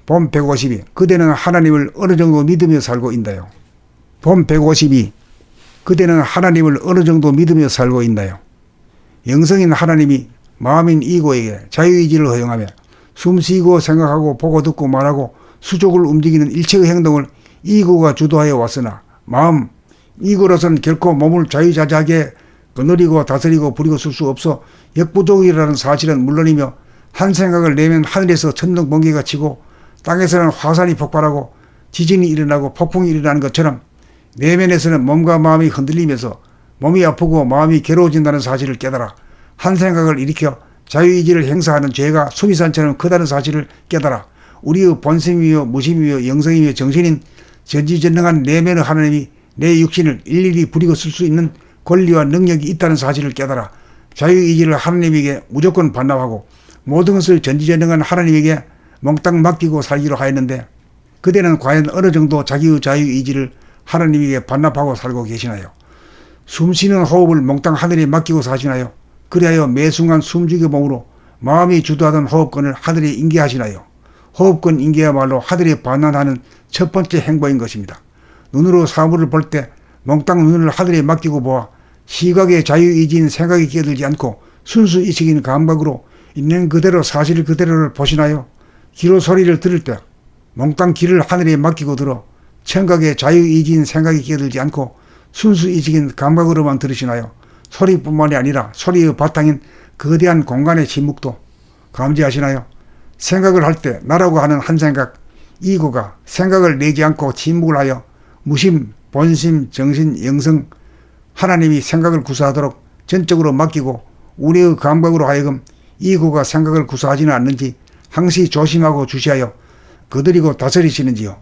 본 152. 그대는 하나님을 어느 정도 믿으며 살고 있나요? 본 152. 그대는 하나님을 어느 정도 믿으며 살고 있나요? 영성인 하나님이 마음인 이고에게 자유의지를 허용하며 숨쉬고 생각하고 보고 듣고 말하고 수족을 움직이는 일체의 행동을 이고가 주도하여 왔으나 마음 이고로서는 결코 몸을 자유자재하게 거느리고 다스리고 부리고 쓸 수 없어 역부족이라는 사실은 물론이며 한 생각을 내면 하늘에서 천둥 번개가 치고 땅에서는 화산이 폭발하고 지진이 일어나고 폭풍이 일어나는 것처럼 내면에서는 몸과 마음이 흔들리면서 몸이 아프고 마음이 괴로워진다는 사실을 깨달아 한 생각을 일으켜 자유의지를 행사하는 죄가 수미산처럼 크다는 사실을 깨달아 우리의 본심이며 무심이며 영성이며 정신인 전지전능한 내면의 하나님이 내 육신을 일일이 부리고 쓸 수 있는 권리와 능력이 있다는 사실을 깨달아 자유의지를 하나님에게 무조건 반납하고 모든 것을 전지전능한 하나님에게 몽땅 맡기고 살기로 하였는데 그대는 과연 어느 정도 자기의 자유의지를 하나님에게 반납하고 살고 계시나요? 숨쉬는 호흡을 몽땅 하늘에 맡기고 사시나요? 그리하여 매 순간 숨죽여 몸으로 마음이 주도하던 호흡권을 하늘에 인계하시나요? 호흡권 인계야말로 하늘에 반환하는 첫 번째 행보인 것입니다. 눈으로 사물을 볼 때 몽땅 눈을 하늘에 맡기고 보아 시각의 자유의지인 생각이 끼어들지 않고 순수 의식인 감각으로 있는 그대로 사실 그대로를 보시나요? 귀로 소리를 들을 때 몽땅 귀를 하늘에 맡기고 들어 청각의 자유의지인 생각이 끼어들지 않고 순수 의식인 감각으로만 들으시나요? 소리뿐만이 아니라 소리의 바탕인 거대한 공간의 침묵도 감지하시나요? 생각을 할 때 나라고 하는 한 생각, 이고가 생각을 내지 않고 침묵을 하여 무심, 본심, 정신, 영성, 하나님이 생각을 구사하도록 전적으로 맡기고 우리의 감각으로 하여금 이고가 생각을 구사하지는 않는지 항시 조심하고 주시하여 거느리고 다스리시는지요.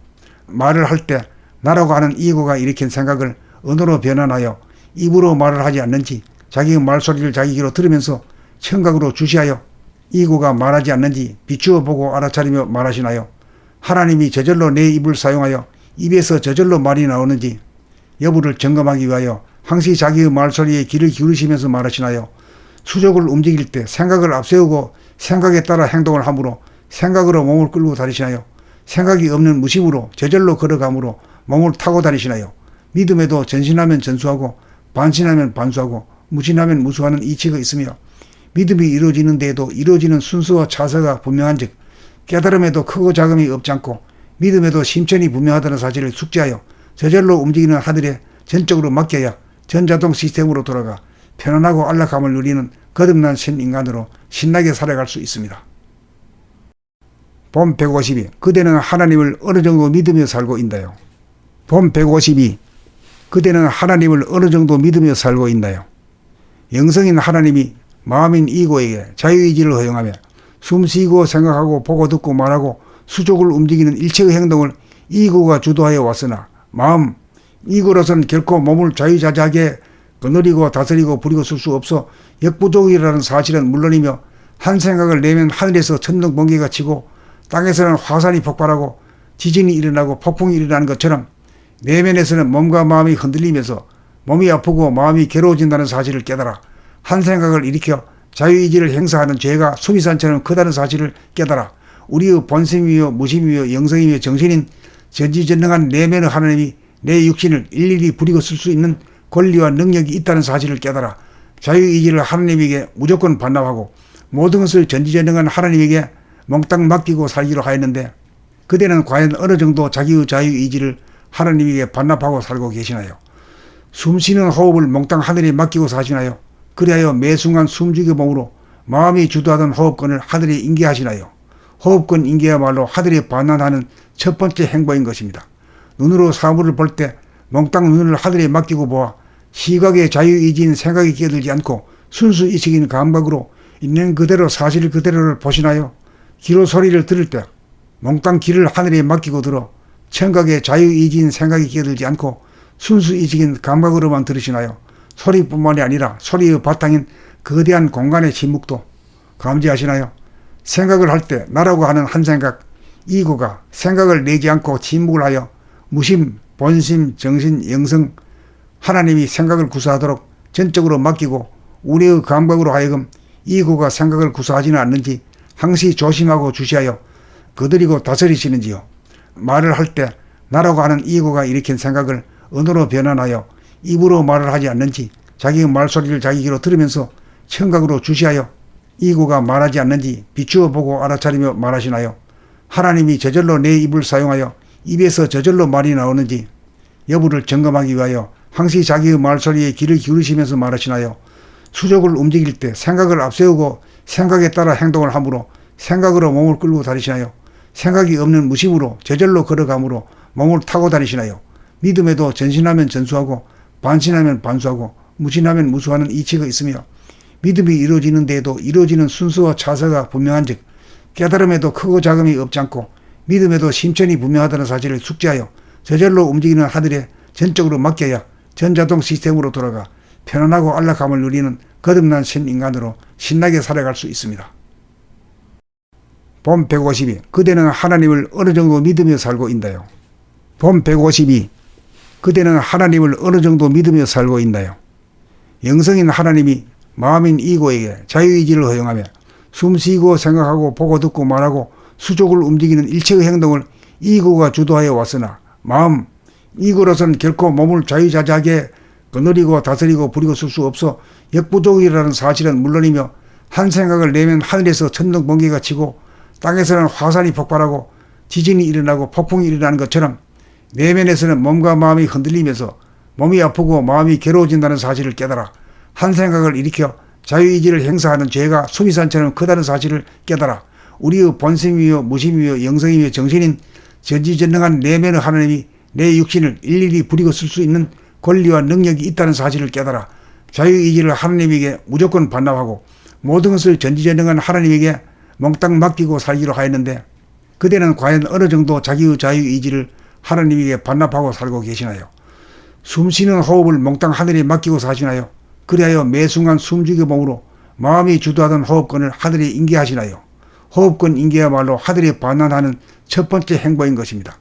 말을 할 때 나라고 하는 이고가 일으킨 생각을 언어로 변환하여 입으로 말을 하지 않는지 자기의 말소리를 자기 귀로 들으면서 청각으로 주시하여 이고가 말하지 않는지 비추어 보고 알아차리며 말하시나요? 하나님이 저절로 내 입을 사용하여 입에서 저절로 말이 나오는지 여부를 점검하기 위하여 항시 자기의 말소리에 귀를 기울이시면서 말하시나요? 수족을 움직일 때 생각을 앞세우고 생각에 따라 행동을 함으로 생각으로 몸을 끌고 다니시나요? 생각이 없는 무심으로 저절로 걸어감으로 몸을 타고 다니시나요? 믿음에도 전신하면 전수하고 반신하면 반수하고 무신하면 무수하는 이치가 있으며 믿음이 이루어지는 데에도 이루어지는 순서와 차서가 분명한 즉 깨달음에도 크고 작음이 없지 않고 믿음에도 심천이 분명하다는 사실을 숙지하여 저절로 움직이는 하늘에 전적으로 맡겨야 전자동 시스템으로 돌아가 편안하고 안락함을 누리는 거듭난 신인간으로 신나게 살아갈 수 있습니다. 본 152. 그대는 하나님을 어느 정도 믿으며 살고 있나요? 본 152. 그대는 하나님을 어느 정도 믿으며 살고 있나요? 영성인 하나님이 마음인 이고에게 자유의지를 허용하며 숨쉬고 생각하고 보고 듣고 말하고 수족을 움직이는 일체의 행동을 이고가 주도하여 왔으나 마음 이고로서는 결코 몸을 자유자재하게 거느리고 다스리고 부리고 쓸 수 없어 역부족이라는 사실은 물론이며 한 생각을 내면 하늘에서 천둥 번개가 치고 땅에서는 화산이 폭발하고 지진이 일어나고 폭풍이 일어나는 것처럼 내면에서는 몸과 마음이 흔들리면서 몸이 아프고 마음이 괴로워진다는 사실을 깨달아 한 생각을 일으켜 자유의지를 행사하는 죄가 수미산처럼 크다는 사실을 깨달아 우리의 본심이며 무심이며 영성이며 정신인 전지전능한 내면의 하나님이 내 육신을 일일이 부리고 쓸 수 있는 권리와 능력이 있다는 사실을 깨달아 자유의지를 하나님에게 무조건 반납하고 모든 것을 전지전능한 하나님에게 몽땅 맡기고 살기로 하였는데 그대는 과연 어느 정도 자기의 자유의지를 하나님에게 반납하고 살고 계시나요? 숨쉬는 호흡을 몽땅 하늘에 맡기고 사시나요? 그리하여 매 순간 숨죽여 몸으로 마음이 주도하던 호흡권을 하늘에 인계하시나요? 호흡권 인계야말로 하늘에 반환하는 첫 번째 행보인 것입니다. 눈으로 사물을 볼 때 몽땅 눈을 하늘에 맡기고 보아 시각의 자유의지인 생각이 끼어들지 않고 순수 의식인 감각으로 있는 그대로 사실 그대로를 보시나요? 귀로 소리를 들을 때 몽땅 귀를 하늘에 맡기고 들어 청각의 자유의지인 생각이 끼어들지 않고 순수 의식인 감각으로만 들으시나요? 소리뿐만이 아니라 소리의 바탕인 거대한 공간의 침묵도 감지하시나요? 생각을 할 때 나라고 하는 한 생각, 이고가 생각을 내지 않고 침묵을 하여 무심, 본심, 정신, 영성, 하나님이 생각을 구사하도록 전적으로 맡기고 우리의 감각으로 하여금 이고가 생각을 구사하지는 않는지 항시 조심하고 주시하여 거느리고 다스리시는지요. 말을 할 때 나라고 하는 이고가 일으킨 생각을 언어로 변환하여 입으로 말을 하지 않는지 자기의 말소리를 자기 귀로 들으면서 청각으로 주시하여 이고가 말하지 않는지 비추어 보고 알아차리며 말하시나요? 하나님이 저절로 내 입을 사용하여 입에서 저절로 말이 나오는지 여부를 점검하기 위하여 항시 자기의 말소리에 귀를 기울이시면서 말하시나요? 수족을 움직일 때 생각을 앞세우고 생각에 따라 행동을 함으로 생각으로 몸을 끌고 다니시나요? 생각이 없는 무심으로 저절로 걸어감으로 몸을 타고 다니시나요? 믿음에도 전신하면 전수하고 반신하면 반수하고 무신하면 무수하는 이치가 있으며 믿음이 이루어지는 데에도 이루어지는 순수와 차서가 분명한 즉 깨달음에도 크고 작음이 없지 않고 믿음에도 심천이 분명하다는 사실을 숙지하여 저절로 움직이는 하늘에 전적으로 맡겨야 전자동 시스템으로 돌아가 편안하고 안락함을 누리는 거듭난 신인간으로 신나게 살아갈 수 있습니다. 본 152. 그대는 하나님을 어느 정도 믿으며 살고 있나요? 본 152. 그대는 하나님을 어느 정도 믿으며 살고 있나요? 영성인 하나님이 마음인 이고에게 자유의지를 허용하며 숨쉬고 생각하고 보고 듣고 말하고 수족을 움직이는 일체의 행동을 이고가 주도하여 왔으나 마음 이고로서는 결코 몸을 자유자재하게 거느리고 다스리고 부리고 쓸 수 없어 역부족이라는 사실은 물론이며 한 생각을 내면 하늘에서 천둥 번개가 치고 땅에서는 화산이 폭발하고 지진이 일어나고 폭풍이 일어나는 것처럼 내면에서는 몸과 마음이 흔들리면서 몸이 아프고 마음이 괴로워진다는 사실을 깨달아 한 생각을 일으켜 자유의지를 행사하는 죄가 수미산처럼 크다는 사실을 깨달아 우리의 본심이며 무심이며 영성이며 정신인 전지전능한 내면의 하나님이 내 육신을 일일이 부리고 쓸 수 있는 권리와 능력이 있다는 사실을 깨달아 자유의지를 하나님에게 무조건 반납하고 모든 것을 전지전능한 하나님에게 몽땅 맡기고 살기로 하였는데 그대는 과연 어느 정도 자기의 자유의지를 하나님에게 반납하고 살고 계시나요? 숨쉬는 호흡을 몽땅 하늘에 맡기고 사시나요? 그리하여 매 순간 숨죽여 몸으로 마음이 주도하던 호흡권을 하늘에 인계하시나요? 호흡권 인계야말로 하늘에 반환하는 첫 번째 행보인 것입니다.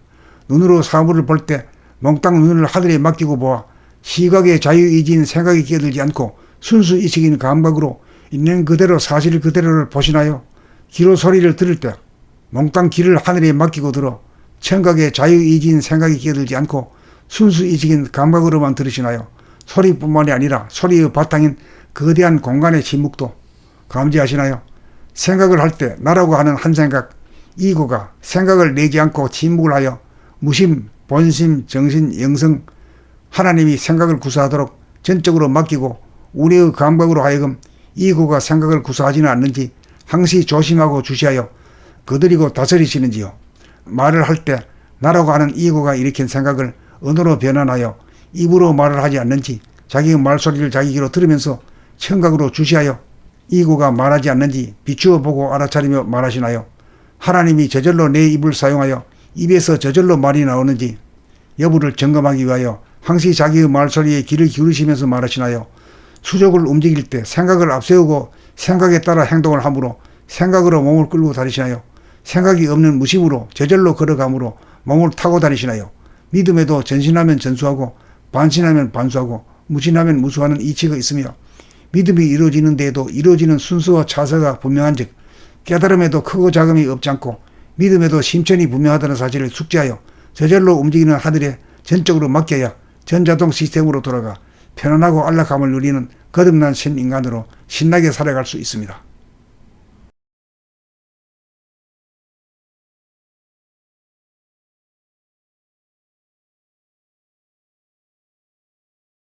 눈으로 사물을 볼 때 몽땅 눈을 하늘에 맡기고 보아 시각의 자유의지인 생각이 끼어들지 않고 순수의식인 감각으로 있는 그대로 사실 그대로를 보시나요? 귀로 소리를 들을 때 몽땅 귀를 하늘에 맡기고 들어 청각의 자유의지인 생각이 끼어들지 않고 순수의식인 감각으로만 들으시나요? 소리뿐만이 아니라 소리의 바탕인 거대한 공간의 침묵도 감지하시나요? 생각을 할 때 나라고 하는 한 생각, 이고가 생각을 내지 않고 침묵을 하여 무심, 본심, 정신, 영성, 하나님이 생각을 구사하도록 전적으로 맡기고 우리의 감각으로 하여금 이고가 생각을 구사하지는 않는지 항시 조심하고 주시하여 거느리고 다스리시는지요. 말을 할 때 나라고 하는 이고가 일으킨 생각을 언어로 변환하여 입으로 말을 하지 않는지 자기의 말소리를 자기 귀로 들으면서 청각으로 주시하여 이고가 말하지 않는지 비추어 보고 알아차리며 말하시나요? 하나님이 저절로 내 입을 사용하여 입에서 저절로 말이 나오는지 여부를 점검하기 위하여 항시 자기의 말소리에 귀를 기울이시면서 말하시나요? 수족을 움직일 때 생각을 앞세우고 생각에 따라 행동을 함으로 생각으로 몸을 끌고 다니시나요? 생각이 없는 무심으로 저절로 걸어감으로 몸을 타고 다니시나요? 믿음에도 전신하면 전수하고 반신하면 반수하고 무신하면 무수하는 이치가 있으며 믿음이 이루어지는 데에도 이루어지는 순수와 차서가 분명한 즉 깨달음에도 크고 작음이 없지 않고 믿음에도 심천이 분명하다는 사실을 숙지하여 저절로 움직이는 하늘에 전적으로 맡겨야 전자동 시스템으로 돌아가 편안하고 안락함을 누리는 거듭난 신인간으로 신나게 살아갈 수 있습니다.